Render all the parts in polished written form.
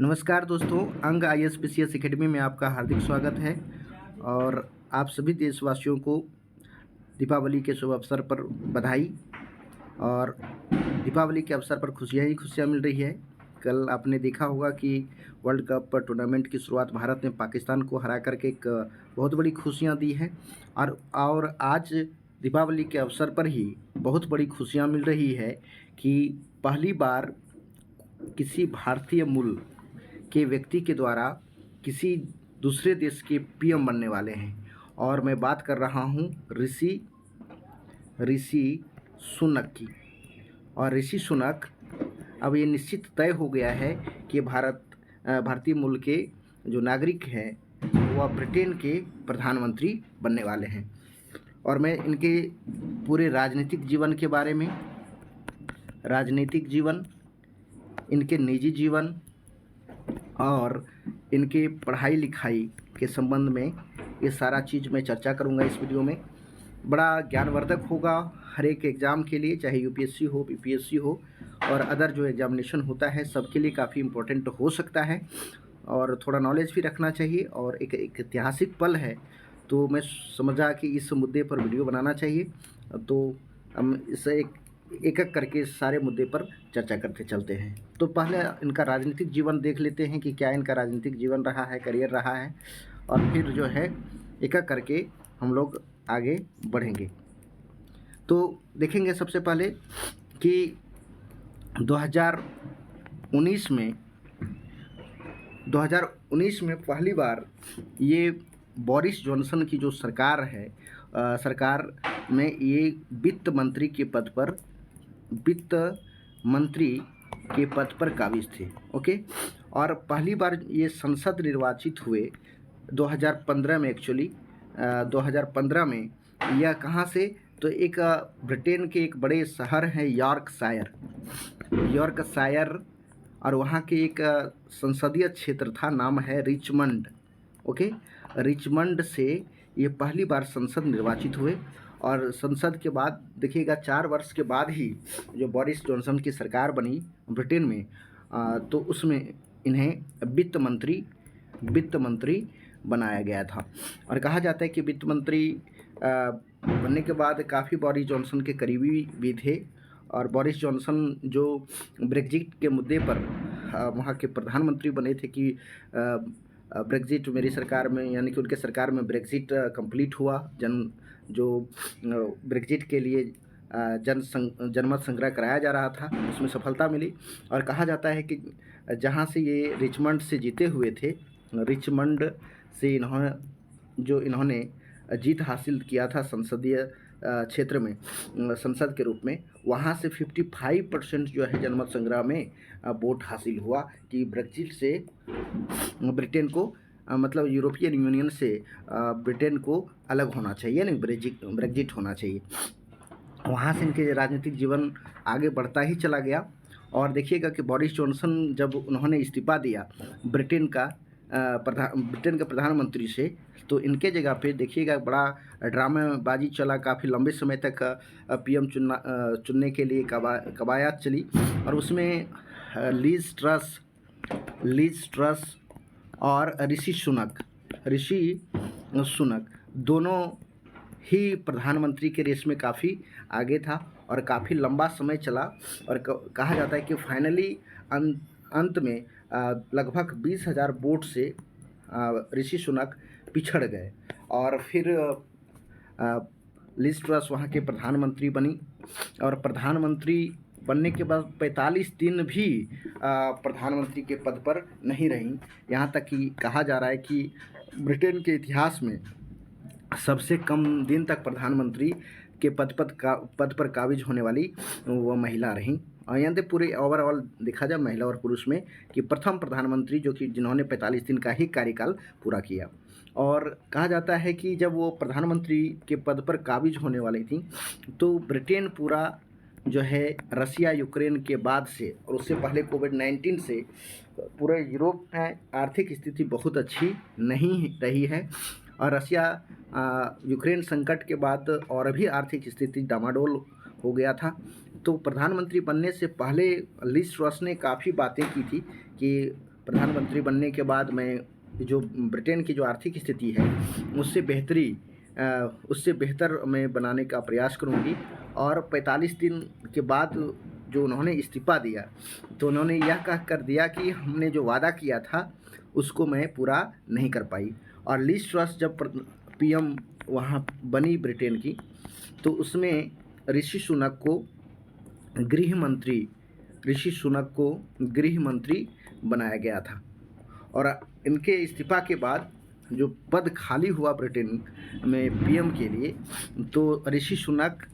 नमस्कार दोस्तों, अंग IAS एकेडमी में आपका हार्दिक स्वागत है। और आप सभी देशवासियों को दीपावली के शुभ अवसर पर बधाई। और दीपावली के अवसर पर खुशियाँ ही खुशियाँ मिल रही है। कल आपने देखा होगा कि वर्ल्ड कप टूर्नामेंट की शुरुआत भारत ने पाकिस्तान को हरा करके एक बहुत बड़ी खुशियाँ दी हैं। और आज दीपावली के अवसर पर ही बहुत बड़ी खुशियाँ मिल रही है कि पहली बार किसी भारतीय मूल के व्यक्ति के द्वारा किसी दूसरे देश के PM बनने वाले हैं। और मैं बात कर रहा हूँ ऋषि सुनक की। और ऋषि सुनक अब ये निश्चित तय हो गया है कि भारतीय मूल के जो नागरिक हैं वह ब्रिटेन के प्रधानमंत्री बनने वाले हैं। और मैं इनके पूरे राजनीतिक जीवन के बारे में, राजनीतिक जीवन, इनके निजी जीवन और इनके पढ़ाई लिखाई के संबंध में ये सारा चीज़ मैं चर्चा करूंगा इस वीडियो में। बड़ा ज्ञानवर्धक होगा हर एक एग्ज़ाम के लिए, चाहे UPSC हो, BPSC हो और अदर जो एग्जामिनेशन होता है सबके लिए काफ़ी इम्पोर्टेंट हो सकता है। और थोड़ा नॉलेज भी रखना चाहिए। और एक ऐतिहासिक पल है तो मैं समझा कि इस मुद्दे पर वीडियो बनाना चाहिए। तो हम इसे एक एक करके सारे मुद्दे पर चर्चा करते चलते हैं। तो पहले इनका राजनीतिक जीवन देख लेते हैं कि क्या इनका राजनीतिक जीवन रहा है, करियर रहा है। और फिर जो है एक एक करके हम लोग आगे बढ़ेंगे। तो देखेंगे सबसे पहले कि 2019 में पहली बार ये बोरिस जॉनसन की जो सरकार है, सरकार में ये वित्त मंत्री के पद पर काबिज थे। ओके। और पहली बार ये संसद निर्वाचित हुए 2015 में। एक्चुअली 2015 में यह कहाँ से, तो एक ब्रिटेन के एक बड़े शहर है यॉर्कशायर और वहाँ के एक संसदीय क्षेत्र था, नाम है रिचमंड। ओके। रिचमंड से ये पहली बार संसद निर्वाचित हुए। और संसद के बाद देखिएगा 4 वर्ष के बाद ही जो बोरिस जॉनसन की सरकार बनी ब्रिटेन में, तो उसमें इन्हें वित्त मंत्री बनाया गया था। और कहा जाता है कि वित्त मंत्री बनने के बाद काफ़ी बोरिस जॉनसन के करीबी भी थे। और बोरिस जॉनसन जो ब्रेक्जिट के मुद्दे पर वहाँ के प्रधानमंत्री बने थे कि ब्रेक्जिट मेरी सरकार में, यानी कि उनके सरकार में ब्रेक्जिट कंप्लीट हुआ। जो ब्रेक्जिट के लिए जनमत संग्रह कराया जा रहा था उसमें सफलता मिली। और कहा जाता है कि जहाँ से ये रिचमंड से जीते हुए थे, रिचमंड से इन्होंने जीत हासिल किया था संसदीय क्षेत्र में, संसद के रूप में, वहाँ से 55% जो है जनमत संग्रह में वोट हासिल हुआ कि ब्रेक्जिट से ब्रिटेन को मतलब यूरोपियन यूनियन से ब्रिटेन को अलग होना चाहिए, नहीं ब्रेक्जिट होना चाहिए। वहाँ से इनके राजनीतिक जीवन आगे बढ़ता ही चला गया। और देखिएगा कि बोरिस जॉनसन जब उन्होंने इस्तीफा दिया ब्रिटेन के प्रधानमंत्री से, तो इनके जगह पे देखिएगा बड़ा ड्रामेबाजी चला। काफ़ी लंबे समय तक PM चुनने के लिए कवायद चली। और उसमें लीज ट्रस और ऋषि सुनक दोनों ही प्रधानमंत्री के रेस में काफ़ी आगे था और काफ़ी लंबा समय चला। और कहा जाता है कि फाइनली अंत में लगभग 20,000 वोट से ऋषि सुनक पिछड़ गए। और फिर लिज ट्रस वहाँ के प्रधानमंत्री बनी। और प्रधानमंत्री बनने के बाद 45 दिन भी प्रधानमंत्री के पद पर नहीं रहीं। यहाँ तक कि कहा जा रहा है कि ब्रिटेन के इतिहास में सबसे कम दिन तक प्रधानमंत्री के पद पर काबिज होने वाली वो महिला रहीं। और यहाँ से पूरे ओवरऑल देखा जाए महिला और पुरुष में कि प्रथम प्रधानमंत्री जिन्होंने 45 दिन का ही कार्यकाल पूरा किया। और कहा जाता है कि जब वो प्रधानमंत्री के पद पर काबिज होने वाली थी तो ब्रिटेन पूरा जो है रसिया यूक्रेन के बाद से और उससे पहले कोविड-19 से पूरे यूरोप में आर्थिक स्थिति बहुत अच्छी नहीं रही है। और रसिया यूक्रेन संकट के बाद और भी आर्थिक स्थिति डामाडोल हो गया था। तो प्रधानमंत्री बनने से पहले लिज ट्रस ने काफ़ी बातें की थी कि प्रधानमंत्री बनने के बाद मैं जो ब्रिटेन की जो आर्थिक स्थिति है उससे बेहतर मैं बनाने का प्रयास करूँगी। और 45 दिन के बाद जो उन्होंने इस्तीफ़ा दिया तो उन्होंने यह कह कर दिया कि हमने जो वादा किया था उसको मैं पूरा नहीं कर पाई। और लिज ट्रस जब पीएम वहाँ बनी ब्रिटेन की तो उसमें ऋषि सुनक को गृह मंत्री बनाया गया था। और इनके इस्तीफ़ा के बाद जो पद खाली हुआ ब्रिटेन में पीएम के लिए तो ऋषि सुनक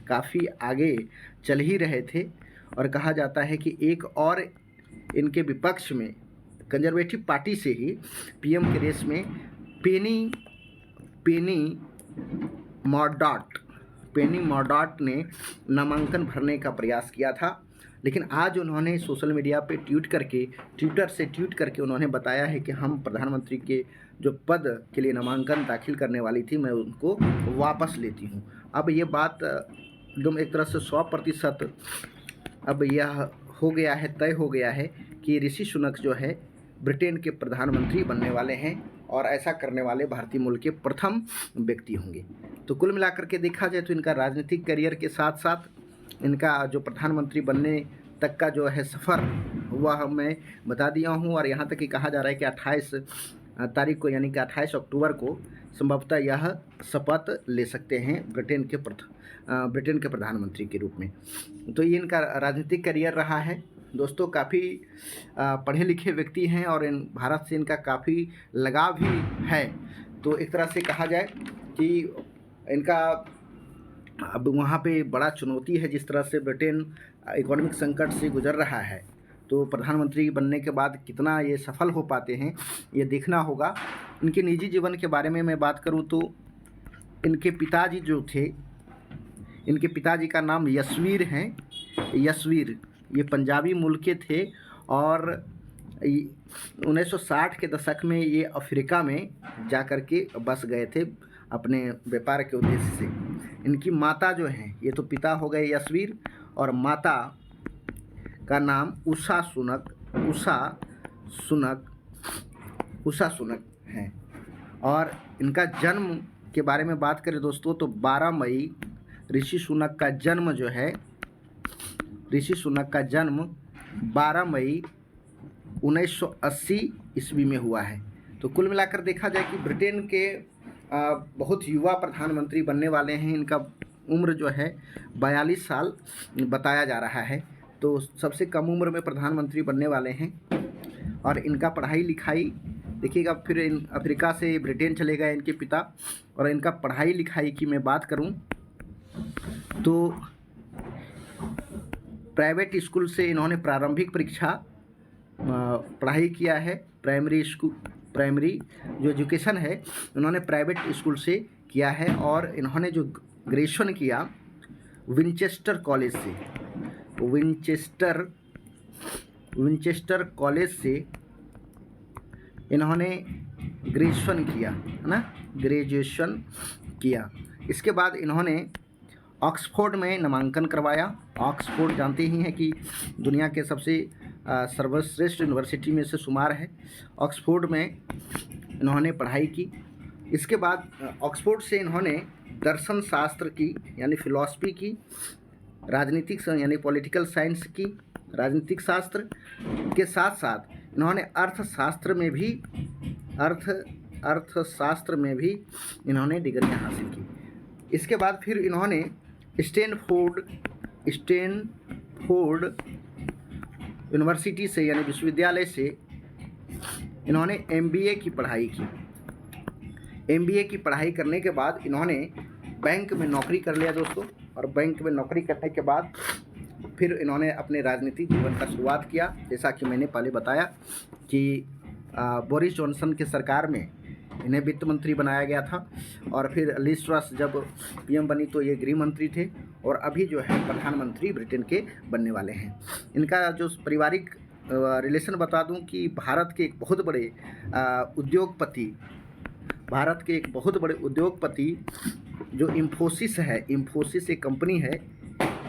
काफ़ी आगे चल ही रहे थे। और कहा जाता है कि एक और इनके विपक्ष में कंजर्वेटिव पार्टी से ही पीएम के रेस में पेनी मॉर्डॉट ने नामांकन भरने का प्रयास किया था। लेकिन आज उन्होंने सोशल मीडिया पे ट्विटर से ट्वीट करके उन्होंने बताया है कि हम प्रधानमंत्री के जो पद के लिए नामांकन दाखिल करने वाली थी मैं उनको वापस लेती हूँ। अब ये बात एकदम एक तरह से 100% अब यह तय हो गया है कि ऋषि सुनक जो है ब्रिटेन के प्रधानमंत्री बनने वाले हैं और ऐसा करने वाले भारतीय मूल के प्रथम व्यक्ति होंगे। तो कुल मिलाकर के देखा जाए तो इनका राजनीतिक करियर के साथ साथ इनका जो प्रधानमंत्री बनने तक का जो है सफ़र वह मैं बता दिया हूँ। और यहाँ तक कि कहा जा रहा है कि 28 तारीख को यानी कि 28 अक्टूबर को संभवतः यह शपथ ले सकते हैं ब्रिटेन के प्रधानमंत्री के रूप में। तो ये इनका राजनीतिक करियर रहा है दोस्तों। काफ़ी पढ़े लिखे व्यक्ति हैं और भारत से इनका काफ़ी लगाव भी है। तो एक तरह से कहा जाए कि इनका अब वहाँ पे बड़ा चुनौती है, जिस तरह से ब्रिटेन इकोनॉमिक संकट से गुजर रहा है तो प्रधानमंत्री बनने के बाद कितना ये सफल हो पाते हैं ये देखना होगा। इनके निजी जीवन के बारे में मैं बात करूँ तो इनके पिताजी जो थे, इनके पिताजी का नाम यशवीर हैं। यशवीर ये पंजाबी मूल के थे और 1960 के दशक में ये अफ्रीका में जा कर के बस गए थे अपने व्यापार के उद्देश्य से। इनकी माता जो हैं, ये तो पिता हो गए यशवीर और माता का नाम उषा सुनक है। और इनका जन्म के बारे में बात करें दोस्तों तो 12 मई ऋषि सुनक का जन्म 12 मई 1980 ईस्वी में हुआ है। तो कुल मिलाकर देखा जाए कि ब्रिटेन के बहुत युवा प्रधानमंत्री बनने वाले हैं। इनका उम्र जो है 42 साल बताया जा रहा है, तो सबसे कम उम्र में प्रधानमंत्री बनने वाले हैं। और इनका पढ़ाई लिखाई देखिएगा, फिर अफ्रीका से ब्रिटेन चले गए इनके पिता। और इनका पढ़ाई लिखाई की मैं बात करूं तो प्राइवेट स्कूल से इन्होंने प्रारंभिक परीक्षा पढ़ाई किया है। प्राइमरी जो एजुकेशन है इन्होंने प्राइवेट स्कूल से किया है। और इन्होंने जो ग्रेजुएशन किया विंचेस्टर कॉलेज से इन्होंने ग्रेजुएशन किया। इसके बाद इन्होंने ऑक्सफोर्ड में नामांकन करवाया। ऑक्सफोर्ड जानते ही हैं कि दुनिया के सबसे सर्वश्रेष्ठ यूनिवर्सिटी में से शुमार है। ऑक्सफोर्ड में इन्होंने पढ़ाई की। इसके बाद ऑक्सफोर्ड से इन्होंने दर्शन शास्त्र की यानी फिलॉसफी की, राजनीतिक यानी पॉलिटिकल साइंस की, राजनीतिक शास्त्र के साथ साथ इन्होंने अर्थशास्त्र में भी इन्होंने डिग्रियां हासिल की। इसके बाद फिर इन्होंने स्टैनफोर्ड यूनिवर्सिटी से यानी विश्वविद्यालय से इन्होंने एमबीए की पढ़ाई की। एमबीए की पढ़ाई करने के बाद इन्होंने बैंक में नौकरी कर लिया दोस्तों। और बैंक में नौकरी करने के बाद फिर इन्होंने अपने राजनीतिक जीवन का शुरुआत किया। जैसा कि मैंने पहले बताया कि बोरिस जॉनसन की सरकार में इन्हें वित्त मंत्री बनाया गया था। और फिर लिज ट्रस जब पीएम बनी तो ये गृह मंत्री थे। और अभी जो है प्रधानमंत्री ब्रिटेन के बनने वाले हैं। इनका जो पारिवारिक रिलेशन बता दूं कि भारत के एक बहुत बड़े उद्योगपति जो इन्फोसिस है, इन्फोसिस एक कंपनी है,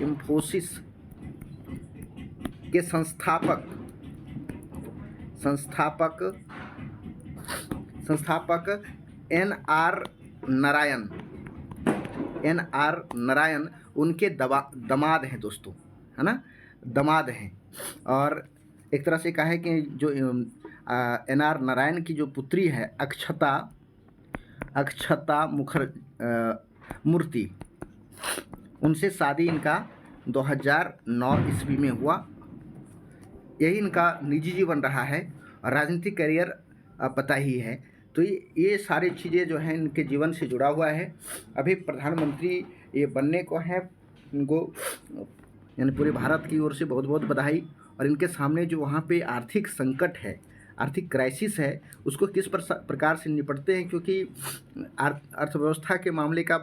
इन्फोसिस के संस्थापक एन आर नारायण उनके दामाद हैं दोस्तों, है ना, दामाद हैं। और एक तरह से कहा है कि जो एन आर नारायण की जो पुत्री है अक्षता मूर्ति, उनसे शादी इनका 2009 ईस्वी में हुआ। यही इनका निजी जीवन रहा है, राजनीतिक करियर पता ही है। तो ये सारी चीज़ें जो हैं इनके जीवन से जुड़ा हुआ है। अभी प्रधानमंत्री ये बनने को है, इनको यानी पूरे भारत की ओर से बहुत बहुत बधाई। और इनके सामने जो वहाँ पे आर्थिक संकट है, आर्थिक क्राइसिस है, उसको किस प्रकार से निपटते हैं, क्योंकि अर्थव्यवस्था के मामले का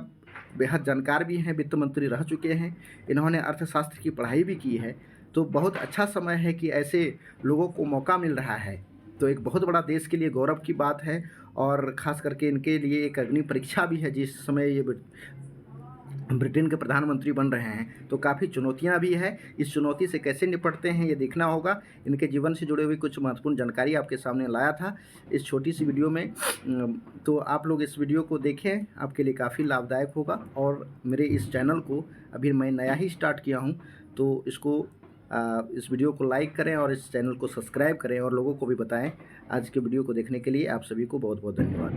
बेहद जानकार भी हैं, वित्त मंत्री रह चुके हैं, इन्होंने अर्थशास्त्र की पढ़ाई भी की है। तो बहुत अच्छा समय है कि ऐसे लोगों को मौका मिल रहा है। तो एक बहुत बड़ा देश के लिए गौरव की बात है, और ख़ास करके इनके लिए एक अग्नि परीक्षा भी है। जिस समय ये ब्रिटेन के प्रधानमंत्री बन रहे हैं तो काफ़ी चुनौतियां भी है। इस चुनौती से कैसे निपटते हैं ये देखना होगा। इनके जीवन से जुड़े हुए कुछ महत्वपूर्ण जानकारी आपके सामने लाया था इस छोटी सी वीडियो में। तो आप लोग इस वीडियो को देखें, आपके लिए काफ़ी लाभदायक होगा। और मेरे इस चैनल को अभी मैं नया ही स्टार्ट किया हूँ, तो इस वीडियो को लाइक करें और इस चैनल को सब्सक्राइब करें और लोगों को भी बताएं। आज के वीडियो को देखने के लिए आप सभी को बहुत बहुत धन्यवाद।